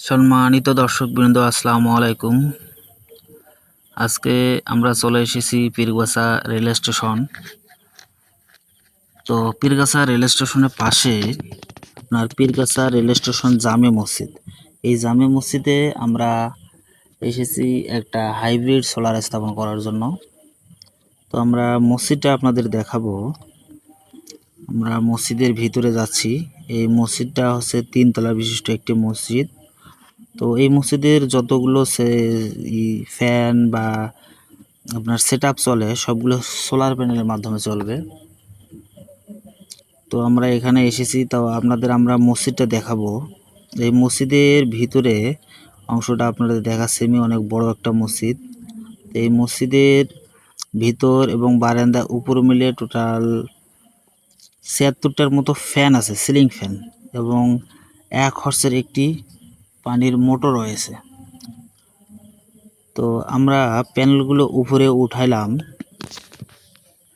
সম্মানিত দর্শকবৃন্দ, আসসালামু আলাইকুম। আজকে আমরা চলে এসেছি পীরগাছা রেল স্টেশন। তো পীরগাছা রেল স্টেশনের পাশে আপনার পীরগাছা রেল স্টেশন জামে মসজিদ। এই জামে মসজিদে আমরা এসেছি একটা হাইব্রিড সোলার স্থাপন করার জন্য। তো আমরা মসজিদটা আপনাদের দেখাবো। আমরা মসজিদের ভিতরে যাচ্ছি। এই মসজিদটা হচ্ছে 3 তলা বিশিষ্ট একটি মসজিদ। তো এই মসজিদের যতগুলো ফ্যান বা আপনার সেটআপ চলে সবগুলো সোলার প্যানেলের মাধ্যমে চলবে। তো আমরা এখানে এসেছি, তো আপনাদের আমরা মসজিদটা দেখাবো। এই মসজিদের ভিতরে অংশটা আপনাদের দেখাচ্ছি আমি, অনেক বড় একটা মসজিদ। এই মসজিদের ভিতর এবং বারান্দা উপর মিলে টোটাল ৭৬টার মতো ফ্যান আছে, সিলিং ফ্যান, এবং 1 হর্সের একটি পানির মোটর রয়েছে। তো আমরা প্যানেলগুলো উপরে উঠাইলাম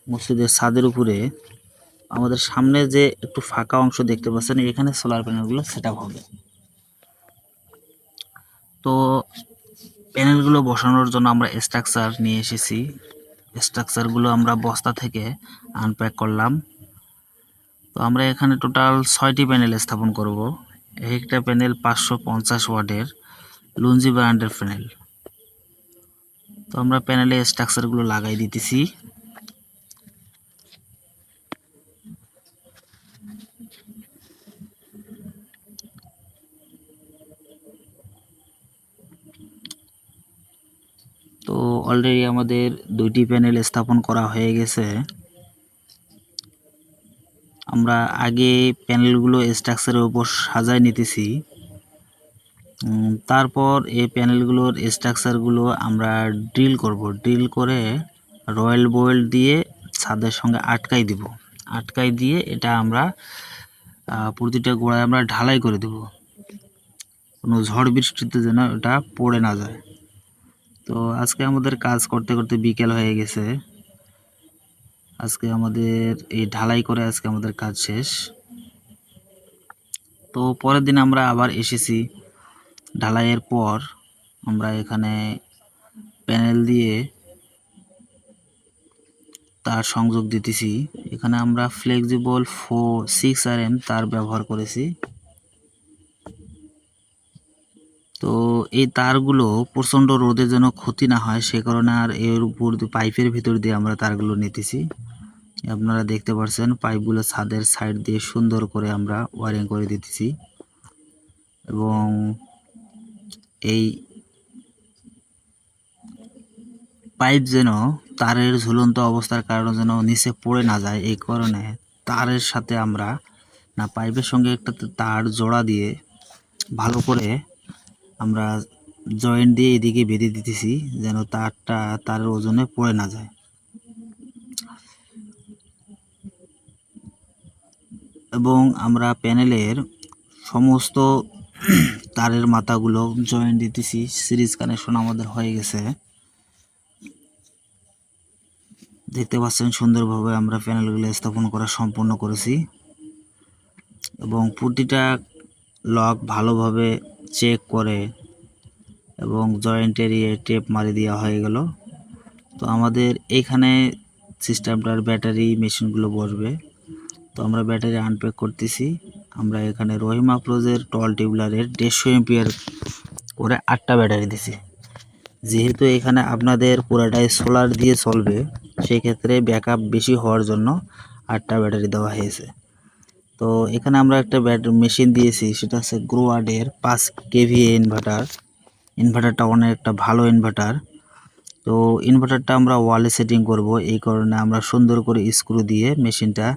মসজিদের ছাদের উপরে। আমাদের সামনে যে একটু ফাঁকা অংশ দেখতে পাচ্ছেন, এখানে সোলার প্যানেলগুলো সেটআপ হবে। তো প্যানেলগুলো বসানোর জন্য আমরা স্ট্রাকচার নিয়ে এসেছি। স্ট্রাকচারগুলো আমরা বস্তা থেকে আনপ্যাক করলাম। তো আমরা এখানে টোটাল 6টি প্যানেল স্থাপন করব। একটা প্যানেল 550 ওয়াটের লুঞ্জি ব্র্যান্ডের প্যানেল। তো আমরা প্যানেলে স্ট্রাকচারগুলো লাগাই দিতেছি। তো অলরেডি আমাদের 2টি প্যানেল স্থাপন করা হয়ে গেছে। আমরা আগে প্যানেলগুলো স্ট্রাকচারের উপর সাজায় নিতেছি। তারপর এই প্যানেলগুলোর স্ট্রাকচারগুলো আমরা ড্রিল করব। ড্রিল করে রয়েল বোল্ট দিয়ে ছাদের সঙ্গে আটকাই দিব। আটকাই দিয়ে এটা আমরা প্রতিটা গোড়ায় আমরা ঢালাই করে দেব, কোনো ঝড় বৃষ্টিতে যেন এটা পড়ে না যায়। তো আজকে আমাদের কাজ করতে করতে বিকেল হয়ে গেছে। আজকে আমাদের এই ঢালাই করে আজকে আমাদের কাজ শেষ। তো পরের দিন আমরা আবার এসেছি। ঢালাইয়ের পর আমরা এখানে প্যানেল দিয়ে তার সংযোগ দিতেছি। এখানে আমরা ফ্লেক্সিবল 6RM তার ব্যবহার করেছি। তো এই তারগুলো প্রচণ্ড রোদে যেন ক্ষতি না হয় সে কারণে আর এর উপর পাইপের ভিতর দিয়ে আমরা তারগুলো নিতেছি। আপনারা দেখতে পাচ্ছেন পাইপগুলো ছাদের সাইড দিয়ে সুন্দর করে আমরা ওয়ারিং করে দিতেছি, এবং এই পাইপ যেন তারের ঝুলন্ত অবস্থার কারণে যেন নিচে পড়ে না যায়, এই কারণে তারের সাথে আমরা পাইপের সঙ্গে একটা তার জোড়া দিয়ে ভালো করে আমরা জয়েন্ট দিয়ে এদিকে বেঁধে দিতেছি যেন তারটা তারের ওজনে পড়ে না যায়। এবং আমরা প্যানেলের সমস্ত তারের মাথাগুলো জয়েন্ট দিতেছি। সিরিজ কানেকশন আমাদের হয়ে গেছে, দেখতে পাচ্ছেন সুন্দরভাবে আমরা প্যানেলগুলো স্থাপন করা সম্পূর্ণ করেছি, এবং প্রতিটা লক ভালোভাবে চেক করে এবং জয়েন্ট এরিয়ায় টেপ মারি দেওয়া হয়ে গেল। তো আমাদের এইখানে সিস্টেমটার ব্যাটারি মেশিনগুলো বসবে। তো আমরা ব্যাটারি আনপ্যাক করতেছি। আমরা এখানে রহিমা প্রোজের টল টিউবলারের 150 এম্পিয়ার করে 8টা ব্যাটারি দিছি। যেহেতু এখানে আপনাদের পুরাটাই সোলার দিয়ে চলবে, সেক্ষেত্রে ব্যাকআপ বেশি হওয়ার জন্য 8টা ব্যাটারি দেওয়া হয়েছে। তো এখানে আমরা একটা মেশিন দিয়েছি, সেটা হচ্ছে গ্রোয়ার্ডের 5 কেভিএ ইনভার্টার। ইনভার্টারটা অনেক একটা ভালো ইনভার্টার। তো ইনভার্টারটা আমরা ওয়ালে সেটিং করব, এই কারণে আমরা সুন্দর করে স্ক্রু দিয়ে মেশিনটা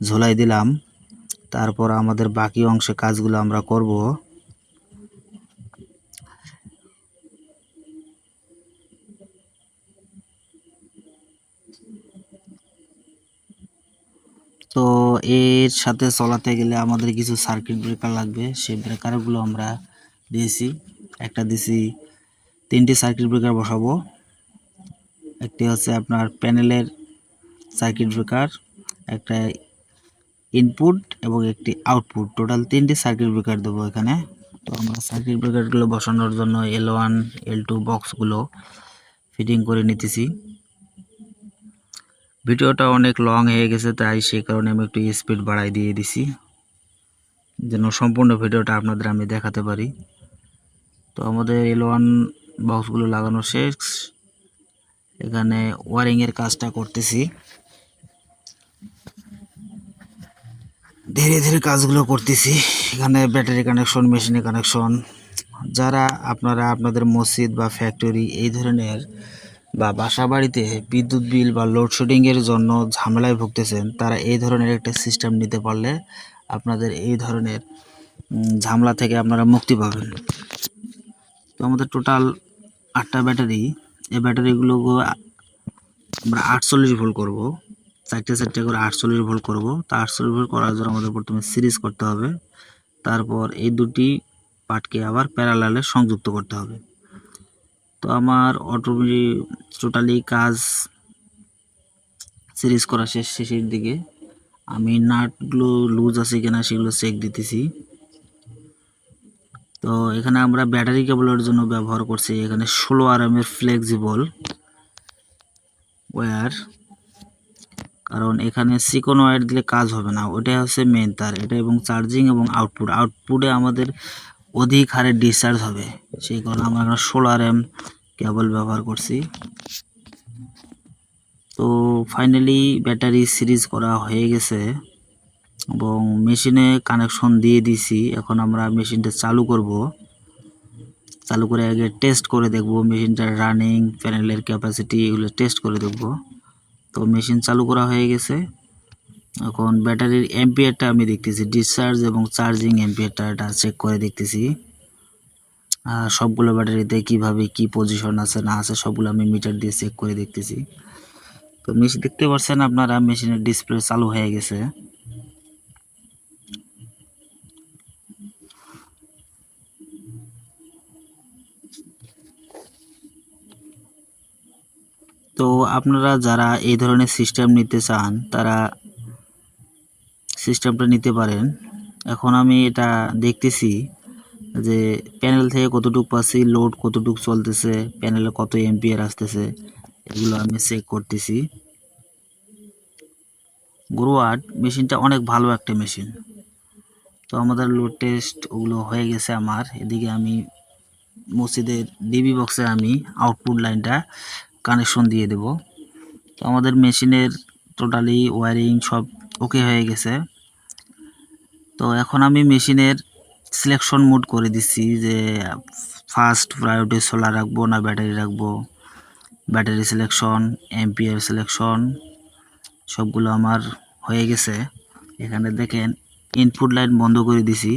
ঝোলাই দিলাম। তারপর আমাদের বাকি অংশে কাজগুলো আমরা করব। তো এর সাথে চলাতে গেলে আমাদের কিছু সার্কিট ব্রেকার লাগবে, সেই ব্রেকারগুলো আমরা দিয়েছি। একটা দিয়েছি 3টি সার্কিট ব্রেকার বসাবো। একটি হচ্ছে আপনার প্যানেলের সার্কিট ব্রেকার, একটা ইনপুট এবং একটি আউটপুট, টোটাল 3টি সার্কিট ব্রেকার দেবো এখানে। তো আমরা সার্কিট ব্রেকারগুলো বসানোর জন্য L1 L2 বক্সগুলো ফিটিং করে নিতেছি। ভিডিওটা অনেক লং হয়ে গেছে, তাই সেই কারণে আমি একটু স্পিড বাড়াই দিয়ে দিছি যেন সম্পূর্ণ ভিডিওটা আপনাদের আমি দেখাতে পারি। তো আমাদের L1 বক্সগুলো লাগানো শেষ। এখানে ওয়ারিংয়ের কাজটা করতেছি, ধীরে ধীরে কাজগুলো করতেছি। এখানে ব্যাটারি কানেকশন, মেশিনের কানেকশন। যারা আপনারা আপনাদের মসজিদ বা ফ্যাক্টরি এই ধরনের বা বাসা বাড়িতে বিদ্যুৎ বিল বা লোডশেডিংয়ের জন্য ঝামেলায় ভুগতেছেন, তারা এই ধরনের একটা সিস্টেম নিতে পারলে আপনাদের এই ধরনের ঝামেলা থেকে আপনারা মুক্তি পাবেন। তো আমাদের টোটাল 8টা ব্যাটারি। এই ব্যাটারিগুলো আমরা 48 ভোল্ট করব, চারটে করে 48 ভোল্ট করব। তা 48 ভোল্ট করার জন্য আমাদের প্রথমে সিরিজ করতে হবে, তারপর এই দুটি পার্টকে আবার প্যারালালে সংযুক্ত করতে হবে। তো আমার টোটালি কাজ সিরিজ করা শেষের দিকে। আমি নাটগুলো লুজ আছে কিনা সেগুলো চেক দিতেছি। তো এখানে আমরা ব্যাটারি কেবলের জন্য ব্যবহার করছি এখানে 16 RM এর ফ্লেক্সিবল ওয়্যার, কারণ এখানে চিকন ওয়্যার দিলে কাজ হবে না। ওটাই হচ্ছে মেন তার, এটা এবং চার্জিং এবং আউটপুটে আমাদের অধিক হারে ডিসচার্জ হবে, সেই কারণে আমরা এখানে 16 RM কেবল ব্যবহার করছি। তো ফাইনালি ব্যাটারি সিরিজ করা হয়ে গেছে এবং মেশিনে কানেকশন দিয়ে দিছি। এখন আমরা মেশিনটা চালু করব। চালু করে আগে টেস্ট করে দেখব মেশিনটার রানিং, প্যানেলের ক্যাপাসিটি এগুলো টেস্ট করে দেখব। তো মেশিন চালু করা হয়ে গেছে। এখন ব্যাটারির অ্যাম্পিয়ারটা আমি দেখতেছি, ডিসচার্জ এবং চার্জিং অ্যাম্পিয়ারটা এটা চেক করে দেখতেছি। সবগুলো ব্যাটারিতে কিভাবে কি পজিশন আছে না আছে সবগুলো আমি মিটার দিয়ে চেক করে দেখতেছি। তো মেশিন দেখতে পাচ্ছেন আপনারা, মেশিনের ডিসপ্লে চালু হয়ে গেছে। তো আপনারা যারা এই ধরনের সিস্টেম নিতে চান তারা সিস্টেমটা নিতে পারেন। এখন আমি এটা দেখতেছি যে প্যানেল থেকে কতটুকু পাচ্ছি, লোড কতটুকু চলতেছে, প্যানেলে কত এম্পিয়ার আসতেছে, এগুলো আমি চেক করতেছি। গ্রোয়াট মেশিনটা অনেক ভালো একটা মেশিন। তো আমাদের লোড টেস্ট ওগুলো হয়ে গেছে আমার। এদিকে আমি মসজিদের ডিবি বক্সে আমি আউটপুট লাইনটা কানেকশন দিয়ে দেব। তো আমাদের মেশিনের টোটালি ওয়্যারিং সব ওকে হয়ে গেছে। তো এখন আমি মেশিনের সিলেকশন মোড করে দিচ্ছি যে ফার্স্ট প্রায়োরিটি সোলার রাখবো না ব্যাটারি রাখবো। ব্যাটারি সিলেকশন, এম্পিয়ার সিলেকশন সবগুলো আমার হয়ে গেছে। এখানে দেখেন ইনপুট লাইন বন্ধ করে দিছি,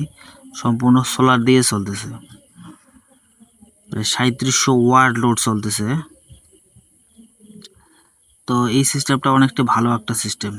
সম্পূর্ণ সোলার দিয়ে চলতেছে, 3700 ওয়াট লোড চলতেছে। তো এই সিস্টেমটা অনেকটা ভালো একটা সিস্টেম।